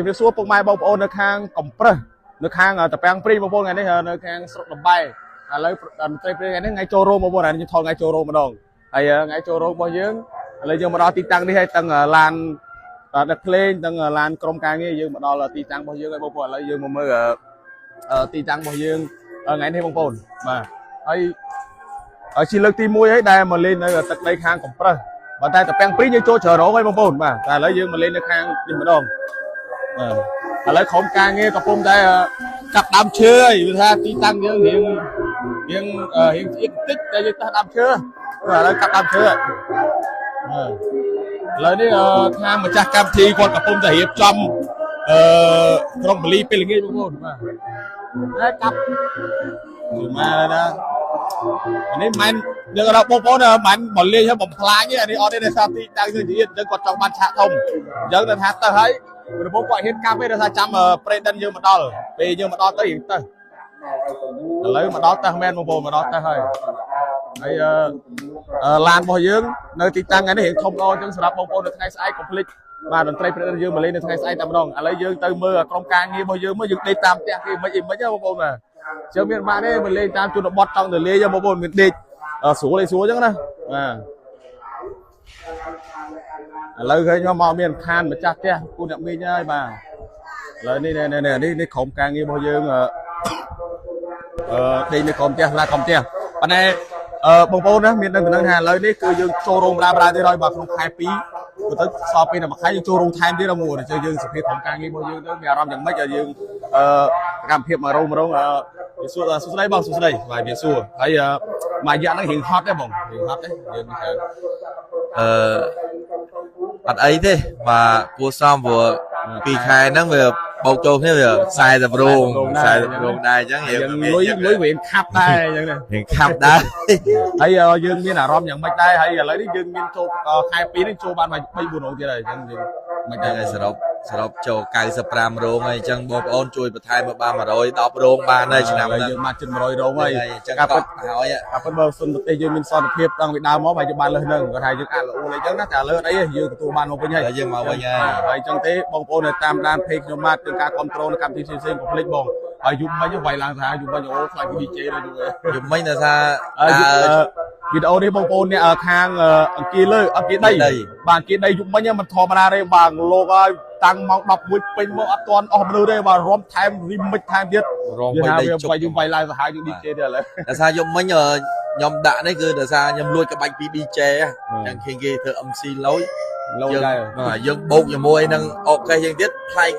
ជំរាបសួរពុកម៉ែបងប្អូននៅខាងកំប្រឹសនៅខាងតាពាំងព្រីបងប្អូនថ្ងៃនេះនៅខាងស្រុកលំបែឥឡូវមន្ត្រីព្រីថ្ងៃនេះថ្ងៃចូលរោងបងប្អូនខ្ញុំថតថ្ងៃចូលរោងម្ដងហើយថ្ងៃចូលរោងរបស់យើងឥឡូវយើងមកដល់ទីតាំងនេះហើយទាំងឡានដឹកភ្លេងទាំងឡានក្រុមការងារយើងមកដល់ទីតាំងរបស់យើងហើយបងប្អូនឥឡូវយើងមកមើលទីតាំងរបស់យើងថ្ងៃនេះបងប្អូនបាទហើយជាលើកទី1ហើយដែលមកលេងនៅទឹកដីខាងកំប្រឹសប៉ុន្តែតាពាំងព្រីយើងចូលច្រើនរងហើយបងប្អូនបាទតែឥឡូវយើងមកលេងនៅខាងនេះម្ដងឥឡូវក្រុមការងារកំពុងតែកាប់ដើមឈើហើយវាថាទីតាំងយើងរៀងស្អៀកតិចតែយើងទៅដើមឈើឥឡូវកាប់ដើមឈើឥឡូវនេះខាងម្ចាស់កម្មវិធីគាត់កំពុងតែរៀបចំក្រុមបលីពេលល្ងាចបងប្អូនបាទហើយកាប់គឺមកណានេះមិនយើងរកបងប្អូនមិនមកលេងហើយបំផ្លាញទេអានេះអត់ទេដោយសារទីតាំងយើងនិយាយអញ្ចឹងគាត់ចង់បានឆាកធំអញ្ចឹងទៅថាទៅហើយប្រពន្ធគាត់ហ៊ានកាប់ទេដោយសារចាំប្រេដិនយើងមកដល់ពេលយើងមកដល់ទៅរៀងទៅឥឡូវមកដល់ទៅមែនបងប្អូនមកដល់ទៅហើយឡានរបស់យើងនៅទីតាំងថ្ងៃនេះរៀងធំល្អអញ្ចឹងសម្រាប់បងប្អូននៅថ្ងៃស្អែកកុំភ្លេចបាទតន្ត្រីប្រេដិនយើងមកលេងនៅថ្ងៃស្អែកតែម្ដងឥឡូវយើងទៅមើលក្រុមការងាររបស់យើងមើលយើងដេកតាមផ្ទះគេមិនអីមិនណាបងប្អូនបាទជើងមានបានទេមកលេងតាមជនបទចង់ទៅលេងបងប្អូនមានដេកស្រួលអីចឹងណាបាទឥឡូវឃើញខ្ញុំមកមានខានម្ចាស់ផ្ទះគូអ្នកមីងហើយបាទឥឡូវនេះក្រុមការងាររបស់យើងដេកនៅក្រុមផ្ទះឡាក្រុមផ្ទះប៉ុន្តែបងប្អូនណាមានដឹងថាឥឡូវនេះគឺយើងចូលរោងបណ្ដាទៀតហើយបាទក្នុងខែ2ទៅសល់ពេលតែមួយខែយើងចូលរោងថែមទៀតមកអញ្ចឹងយើងសភាពក្រុមការងាររបស់យើងទៅមានអារម្មណ៍យ៉ាងម៉េចឲ្យយើងកម្មភាពមករោងសួស្ដីបងសួស្ដីបាទវាសួរហើយមួយរយៈហ្នឹងរៀងហត់ទេបងរៀងហត់ទេយើងអត់អីទេបាទគួរសមព្រោះ2ខែហ្នឹងវាបោកចូលគ្នាវា40រោងដែរអញ្ចឹងយើងលុយវាខាប់ដែរអញ្ចឹងរៀងខាប់ដែរហើយយើងមានអារម្មណ៍យ៉ាងម៉េចដែរហើយឥឡូវនេះយើងមានចូលខែ2នេះចូលបាន3 4រោងទៀតហើយអញ្ចឹងយើងមិនដឹងឲ្យសរុបចូល95រោងហើយអញ្ចឹងបងប្អូនជួយបន្ថែមមកបាន110រោងបានហើយឆ្នាំនេះយើងបានជិត100រោងហើយអញ្ចឹងក៏ហើយប៉ុន្តែបើសុនប្រទេសយើងមានសន្តិភាពតាំងពីដើមមកហើយយើងបានលើសនឹងគាត់ថាយើងអាចល្អអីចឹងណាតែលើអីយើងទទួលបានមកវិញហើយយើងមកវិញហើយអញ្ចឹងទេបងប្អូននៅតាមដានពេកខ្ញុំបាទទាំងការគ្រប់គ្រងនៅកម្មវិធីផ្សេងៗកុំភ្លេចបងហើយយប់មិញវាយឡើងថាយប់មិញអូខ្លាច DJ ដល់យប់មិញថាវីដេអូនេះបងប្អូនអ្នកខាងអង្គាលើអង្គាដីបាទអង្គាដីយប់មិញមិនធម្មតាទេបាទលោកហើយតាំងម៉ោង11ពេញមកអត់ទាន់អស់មនុស្សទេបាទរំថែមរីមិចថែមទៀតរំបីដីជប់យើងវាយឡើងសាហាវយើង DJ ទៀតឥឡូវដោយសារយប់មិញខ្ញុំដាក់នេះគឺដោយសារខ្ញុំលួចក្បាច់ពី DJ អញ្ចឹងឃើញគេធ្វើ MC លយដែរយើងបោកជាមួយនឹងអូខេយើងទៀតប្លែក